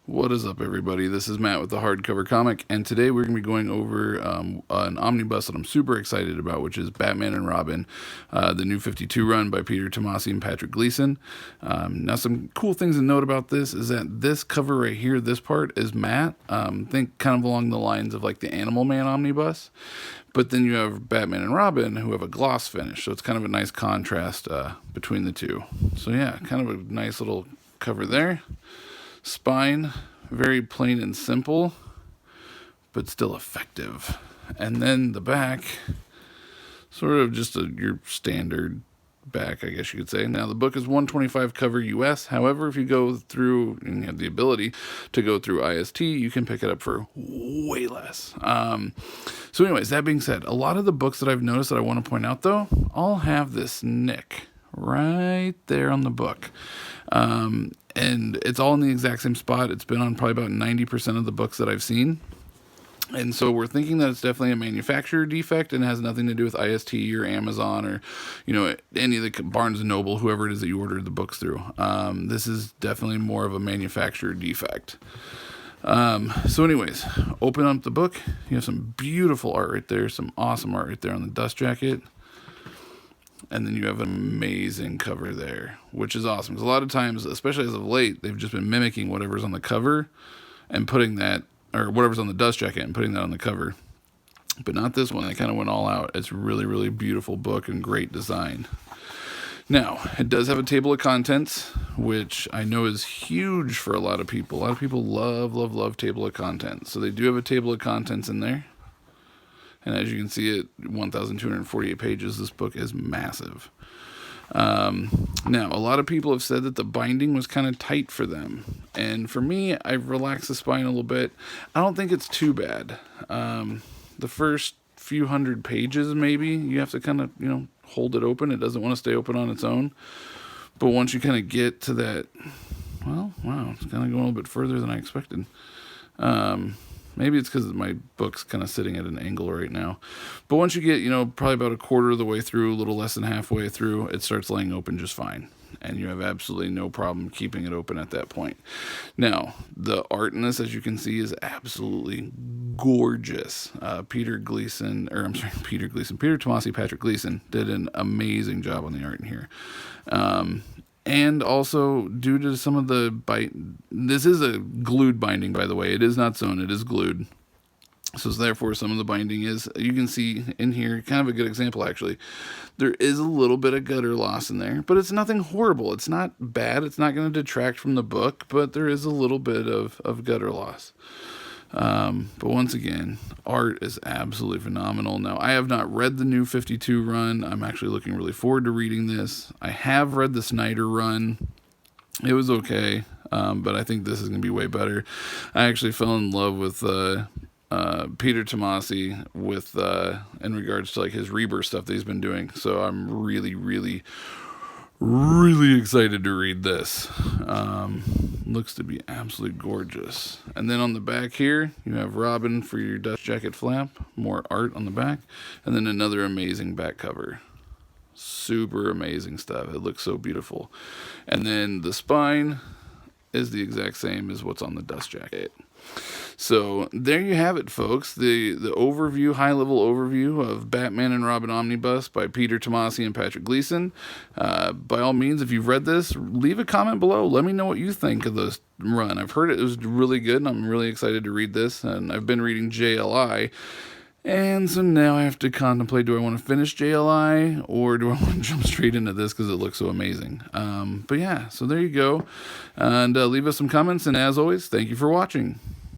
What is up, everybody? This is Matt with the Hardcover Comic, and today we're going to be going over an omnibus that I'm super excited about, which is Batman and Robin, the new 52 run by Peter Tomasi and Patrick Gleason. Now, some cool things to note about this is that this cover right here, this part, is matte. Think kind of along the lines of like the Animal Man omnibus. But then you have Batman and Robin who have a gloss finish, so it's kind of a nice contrast between the two. So yeah, kind of a nice little cover there. Spine, very plain and simple, but still effective. And then the back, sort of just your standard back, I guess you could say. Now, the book is $125 cover US. However, if you go through, and you have the ability to go through IST, you can pick it up for way less. So anyways, that being said, a lot of the books that I've noticed that I want to point out, though, all have this nick right there on the book. And it's all in the exact same spot. It's been on probably about 90% of the books that I've seen. And so we're thinking that it's definitely a manufacturer defect and has nothing to do with IST or Amazon or, any of the Barnes & Noble, whoever it is that you ordered the books through. This is definitely more of a manufacturer defect. So anyways, open up the book. You have some beautiful art right there, some awesome art right there on the dust jacket. And then you have an amazing cover there, which is awesome. Because a lot of times, especially as of late, they've just been mimicking whatever's on the cover and putting that, or whatever's on the dust jacket and putting that on the cover. But not this one. They kind of went all out. It's really, really beautiful book and great design. Now, it does have a table of contents, which I know is huge for a lot of people. A lot of people love, love, love table of contents. So they do have a table of contents in there. And as you can see, at 1,248 pages, this book is massive. Now, a lot of people have said that the binding was kind of tight for them. And for me, I've relaxed the spine a little bit. I don't think it's too bad. The first few hundred pages, maybe, you have to kind of, hold it open. It doesn't want to stay open on its own. But once you kind of get to that, well, wow, it's kind of going a little bit further than I expected. Maybe it's because my book's kind of sitting at an angle right now. But once you get, probably about a quarter of the way through, a little less than halfway through, it starts laying open just fine. And you have absolutely no problem keeping it open at that point. Now, the art in this, as you can see, is absolutely gorgeous. Peter Tomasi, Patrick Gleason did an amazing job on the art in here. And also, due to some of the this is a glued binding, by the way. It is not sewn, it is glued. So therefore, some of the binding is, you can see in here, kind of a good example, actually. There is a little bit of gutter loss in there, but it's nothing horrible. It's not bad. It's not going to detract from the book, but there is a little bit of gutter loss. But once again, art is absolutely phenomenal. Now, I have not read the new 52 run. I'm actually looking really forward to reading this. I have read the Snyder run. It was okay, but I think this is going to be way better. I actually fell in love with Peter Tomasi with in regards to like his Rebirth stuff that he's been doing. So I'm really, really, really excited to read this. Looks to be absolutely gorgeous. And then on the back here, you have Robin for your dust jacket flap. More art on the back. And then another amazing back cover. Super amazing stuff. It looks so beautiful. And then the spine is the exact same as what's on the dust jacket. So there you have it, folks. The overview, high-level overview of Batman and Robin Omnibus by Peter Tomasi and Patrick Gleason. By all means, if you've read this, leave a comment below. Let me know what you think of this run. I've heard it was really good, and I'm really excited to read this. And I've been reading JLI. And so now I have to contemplate, do I want to finish JLI or do I want to jump straight into this because it looks so amazing? But yeah, so there you go. And leave us some comments. And as always, thank you for watching.